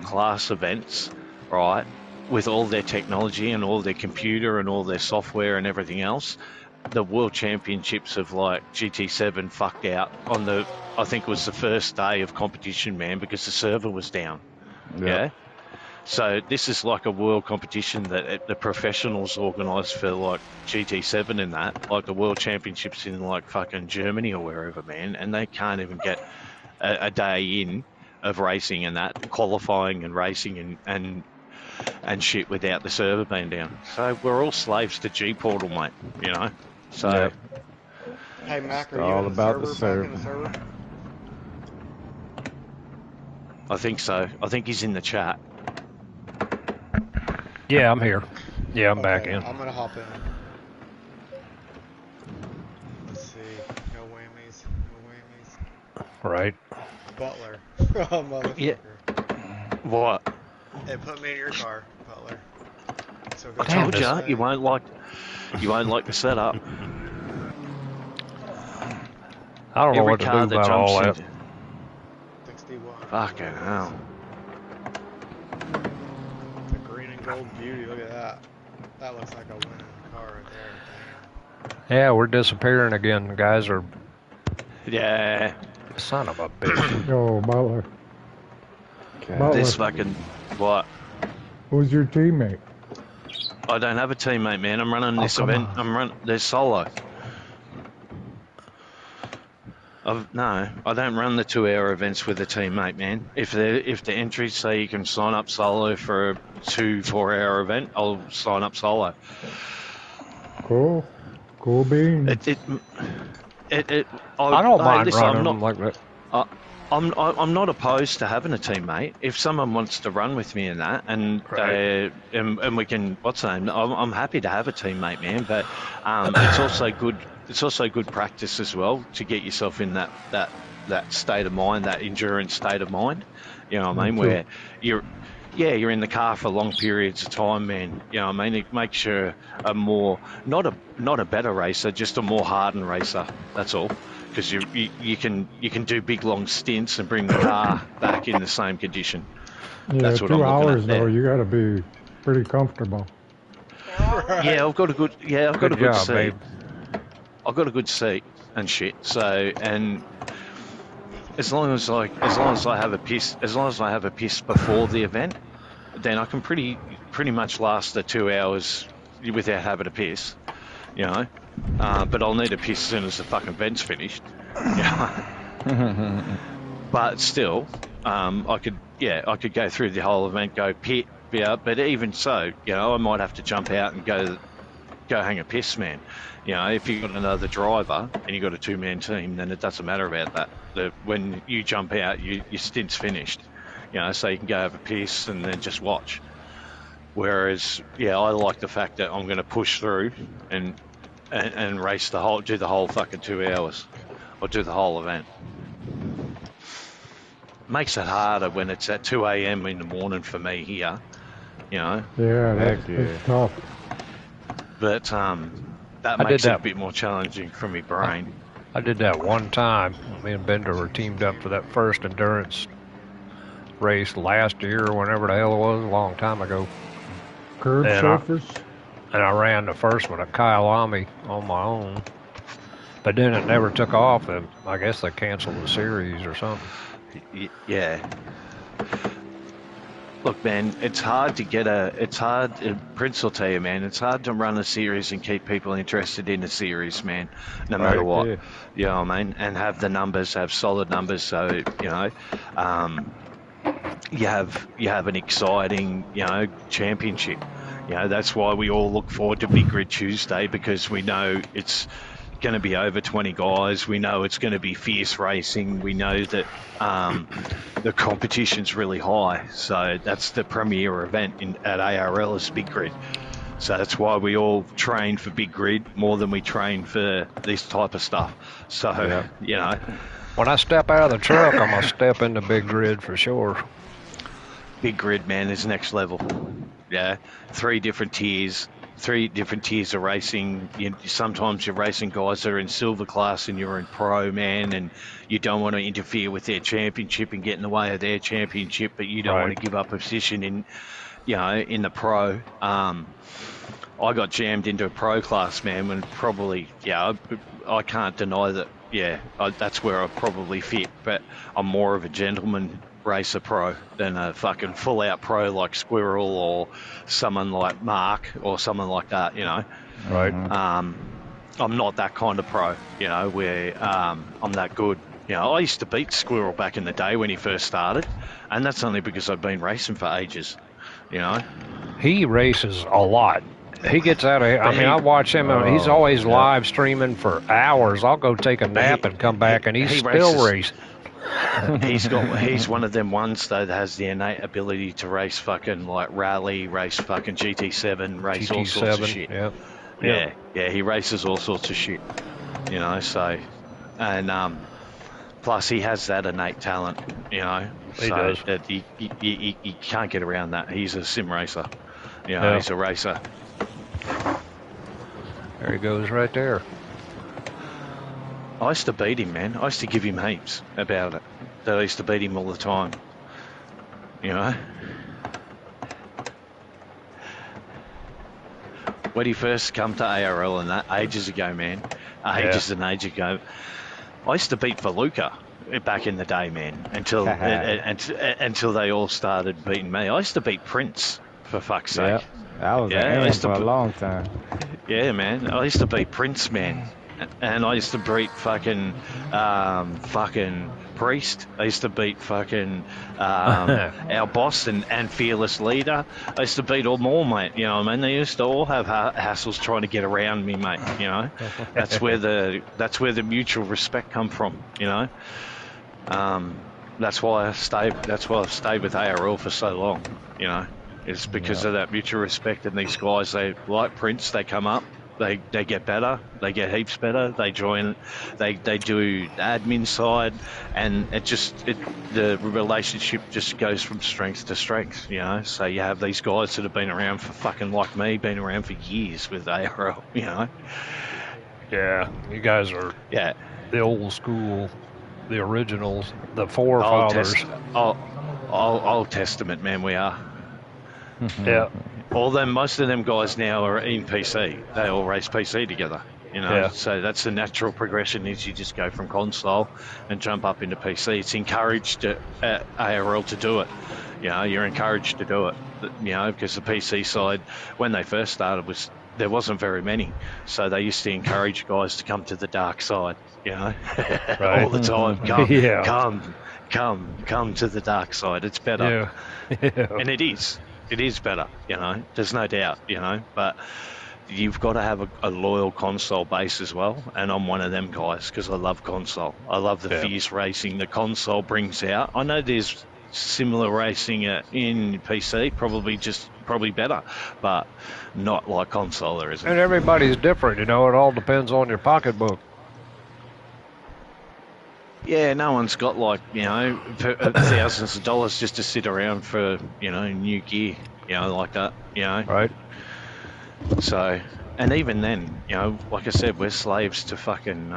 world-class events, right, with all their technology and all their computer and all their software and everything else, the World Championships of like GT7 fucked out on the, I think it was the first day of competition, man, because the server was down. Yeah. So this is like a world competition that the professionals organise for like GT7 and that, like the World Championships in like fucking Germany or wherever, man, and they can't even get a day in of racing and that, qualifying and racing and shit without the server being down. So we're all slaves to G-Portal, mate, you know? So... Hey, Mac, are you all in about the server? Back in the server? I think so. I think he's in the chat. Yeah, I'm here. Yeah, I'm back in. I'm gonna hop in. Let's see. No whammies. No whammies. Right. Butler. Oh, motherfucker. Yeah. What? Hey, put me in your car, Butler. So I told you, you won't like the setup. I don't know what to do about all that. 61. Fucking hell. The green and gold beauty, look at that. That looks like a winning car right there. Yeah, we're disappearing again. The guys are... Yeah. Son of a bitch. Oh, Butler. Okay. This fucking... What? Who's your teammate? I don't have a teammate, man. I'm running this event. They're solo. No, I don't run the 2-hour events with a teammate, man. If the entries say you can sign up solo for a 2-4-hour event, I'll sign up solo. Cool. Cool beans. I don't mind running them like that. I'm not opposed to having a teammate. If someone wants to run with me in that, and we can, what's the name? I'm happy to have a teammate, man. But it's also good. It's also good practice as well to get yourself in that state of mind, that endurance state of mind. You know what I mean? Where you're in the car for long periods of time, man. You know what I mean? It makes you a more not a better racer, just a more hardened racer. That's all. Because you can do big long stints and bring the car back in the same condition. Yeah, that's what 2 I'm looking hours at there. though. You got to be pretty comfortable. Yeah, I've got a good job, seat. babe. I've got a good seat and shit. So, and as long as I have a piss before the event, then I can pretty much last the 2 hours without having a piss, you know. But I'll need a piss as soon as the fucking event's finished. But still, I could go through the whole event, go pit, but even so, you know, I might have to jump out and go hang a piss, man. You know, if you've got another driver and you've got a 2-man team, then it doesn't matter about that. When you jump out, your stint's finished. You know, so you can go have a piss and then just watch. Whereas, yeah, I like the fact that I'm going to push through and race do the whole fucking 2 hours, or do the whole event. Makes it harder when it's at 2 a.m. in the morning for me here, you know. Yeah, that's tough. But that makes it a bit more challenging for me brain. I did that one time. Me and Bender were teamed up for that first endurance race last year, or whenever the hell it was, a long time ago. Curb surface? And I ran the first one at Kyalami on my own. But then it never took off, and I guess they canceled the series or something. Yeah. Look, man, it's hard, Prince will tell you, man, it's hard to run a series and keep people interested in a series, man, no matter what. Yeah. You know what I mean? And have solid numbers, so, you know, you have an exciting, you know, championship. You know, that's why we all look forward to Big Grid Tuesday, because we know it's going to be over 20 guys. We know it's going to be fierce racing. We know that the competition's really high. So that's the premier event at ARL is Big Grid. So that's why we all train for Big Grid more than we train for this type of stuff. So, yeah. You know. When I step out of the truck, I'm going to step into Big Grid for sure. Big Grid, man, is next level. Yeah, 3 different tiers, three different tiers of racing. Sometimes you're racing guys that are in silver class and you're in pro, man, and you don't want to interfere with their championship and get in the way of their championship, but you don't want to give up a position in, in the pro. I got jammed into a pro class, man, when probably, I can't deny that, that's where I probably fit, but I'm more of a gentleman racer pro than a fucking full-out pro like Squirrel or someone like Mark or someone like that, Right. I'm not that kind of pro, where I'm that good. I used to beat Squirrel back in the day when he first started, and that's only because I've been racing for ages, He races a lot. He gets out of here. I watch him. He's always live streaming for hours. I'll go take a nap and come back, and he's still racing. He's one of them ones though that has the innate ability to race fucking like rally, race fucking GT7, race all sorts of shit. Yeah, he races all sorts of shit. So, and plus he has that innate talent. He does. That he can't get around that. He's a sim racer. He's a racer. There he goes right there. I used to beat him, man. I used to give him heaps about it. That I used to beat him all the time. When he first come to ARL and that, ages ago, man. Ages and ages ago. I used to beat Valuka back in the day, man, until they all started beating me. I used to beat Prince, for fuck's sake. I was for a long time. Yeah, man. I used to beat Prince, man. And I used to beat fucking Priest. I used to beat fucking our boss and fearless leader. I used to beat all more, mate. They used to all have hassles trying to get around me, mate. That's where the mutual respect come from. That's why I've stayed with ARL for so long. It's because of that mutual respect. And these guys, they like Prince. They come up. They get better. They get heaps better. They join. They do admin side, and the relationship just goes from strength to strength. So you have these guys that have been around for fucking like me, been around for years with ARL. Yeah, you guys are the old school, the originals, the forefathers. Old Testament, man. We are. Yeah. Most of them guys now are in PC. They all race PC together, So that's the natural progression is you just go from console and jump up into PC. It's encouraged at ARL to do it. You're encouraged to do it, because the PC side, when they first started, there wasn't very many. So they used to encourage guys to come to the dark side, right. all the time. Come to the dark side. It's better. And it is. It is better, there's no doubt, but you've got to have a loyal console base as well, and I'm one of them guys because I love console. I love the fierce racing the console brings out. I know there's similar racing in PC, probably better, but not like console there isn't. And everybody's different, it all depends on your pocketbook. Yeah, no one's got thousands of dollars just to sit around for, new gear, like that, Right. So, and even then, like I said, we're slaves to fucking,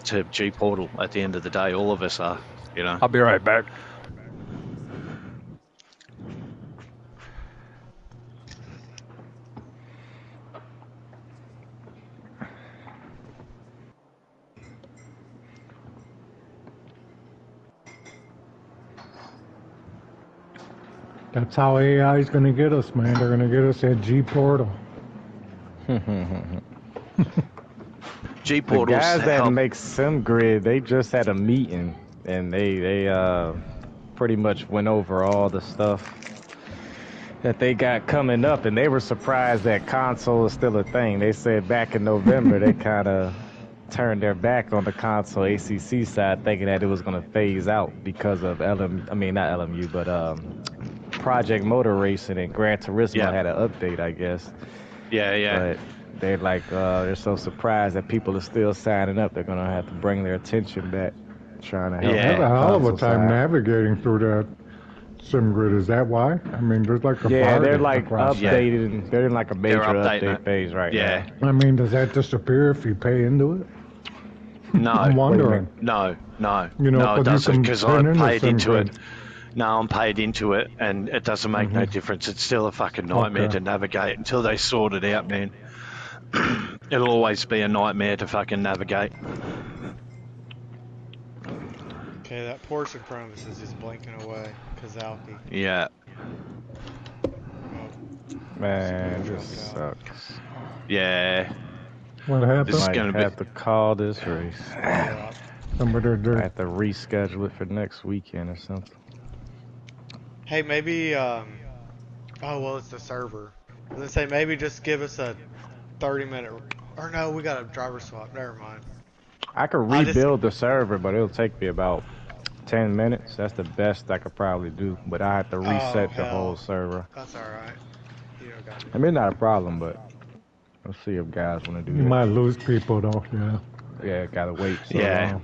to G-Portal at the end of the day. All of us are, I'll be right back. That's how AI is going to get us, man. They're going to get us at G-Portal. G-Portal. The guys that make SimGrid, they just had a meeting, and they pretty much went over all the stuff that they got coming up, and they were surprised that console is still a thing. They said back in November they kind of turned their back on the console ACC side, thinking that it was going to phase out because of not LMU, but Project Motor Racing and Gran Turismo had an update, I guess. Yeah. But they're they're so surprised that people are still signing up. They're going to have to bring their attention back, trying to help. They have a hell of a time navigating through that. SimGrid, is that why? I mean, there's like a Yeah, bar they're that's like across there. updated. They're in like a major updating update phase right Yeah. now. I mean, does that disappear if you pay into it? No. I'm wondering. No. You know, No, it 'cause you doesn't, can because put I in the paid into SimGrid. it. No, I'm paid into it, and it doesn't make no difference. It's still a fucking nightmare Okay. to navigate until they sort it out, man. It'll always be a nightmare to fucking navigate. Okay, that Porsche in front of us is just blinking away. Kazalki. Yeah. Man, Dropped this out. sucks. Yeah. What happened? This is Might gonna have be. to call this race. Yeah. Somebody I there. have to reschedule it for next weekend or something. Hey, maybe, oh, well, it's the server. I was gonna say, maybe just give us a 30-minute, or no, we got a driver swap. Never mind. I could I just- rebuild the server, but it'll take me about 10 minutes. That's the best I could probably do. But I have to reset the whole hell. server. That's alright. You don't got I mean, not a problem, but let's see if guys want to do You that. might lose people though, yeah. Yeah, gotta wait so Yeah. long.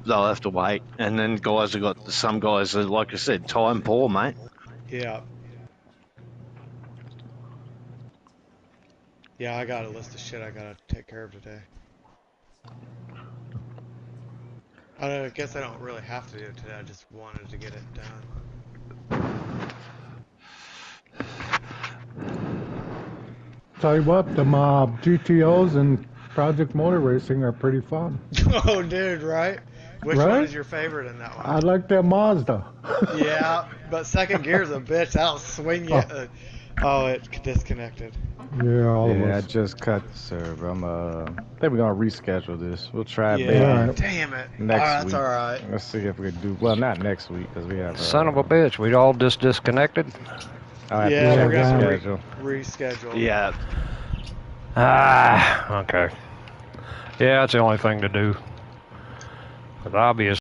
They'll have to wait, and then guys have got some guys are, like I said, time poor, mate. Yeah. Yeah, I got a list of shit I gotta take care of today. I guess I don't really have to do it today. I just wanted to get it done. Tell you what, the GTOs and Project Motor Racing are pretty fun. Oh, dude, right? Which Right? one is your favorite in that I one? like that Mazda. Yeah, but second gear's a bitch. That'll swing you. Oh, it disconnected. Yeah, all of Yeah, I us. just cut the server. I think we're gonna reschedule this. We'll try Yeah, maybe Alright. damn it. next That's week. alright. Let's see if we can do. Well, not next week because we have. Son of a bitch, we all just disconnected. I'll have Yeah, to we're check gonna the have schedule. to reschedule. Yeah. Ah, okay. Yeah, that's the only thing to do. But obviously.